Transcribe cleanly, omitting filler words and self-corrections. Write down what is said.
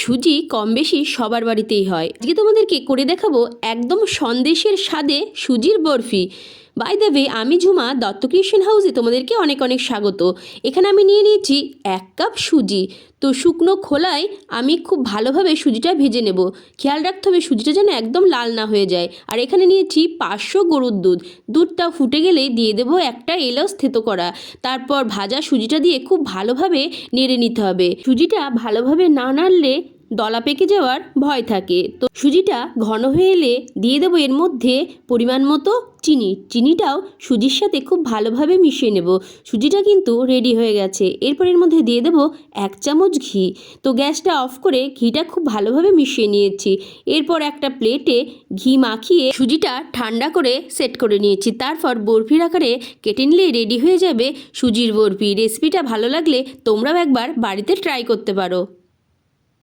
সুজি কম বেশি সবার বাড়িতেই হয়। আজকে তোমাদেরকে করে দেখাবো একদম সন্দেশের স্বাদে সুজির বরফি। বাই দ্য ওয়ে, আমি ঝুমা, দত্ত ক্রিয়েশন হাউসে তোমাদেরকে অনেক অনেক স্বাগত। এখানে আমি নিয়ে নিয়েছি 1 কাপ সুজি। তো শুকনো খোলায় আমি খুব ভালোভাবে সুজিটা ভেজে নেব। খেয়াল রাখতে হবে সুজিটা যেন একদম লাল না হয়ে যায়। আর এখানে নিয়েছি 500 গরুর দুধ। দুধটা ফুটে গেলেই দিয়ে দেবো একটা এলাচ থেতো করা। তারপর ভাজা সুজিটা দিয়ে খুব ভালোভাবে নেড়ে নিতে হবে। সুজিটা ভালোভাবে না নাড়লে দলা পেকে যাওয়ার ভয় থাকে। তো সুজিটা ঘন হয়ে এলে দিয়ে দেবো এর মধ্যে পরিমাণ মতো চিনি। চিনিটাও সুজির সাথে খুব ভালোভাবে মিশিয়ে নেব। সুজিটা কিন্তু রেডি হয়ে গেছে। এরপর এর মধ্যে দিয়ে দেবো 1 চামচ ঘি। তো গ্যাসটা অফ করে ঘিটা খুব ভালোভাবে মিশিয়ে নিয়েছি। এরপর একটা প্লেটে ঘি মাখিয়ে সুজিটা ঠান্ডা করে সেট করে নিয়েছি। তারপর বরফির আকারে কেটে নিলে রেডি হয়ে যাবে সুজির বরফি। রেসিপিটা ভালো লাগলে তোমরাও একবার বাড়িতে ট্রাই করতে পারো।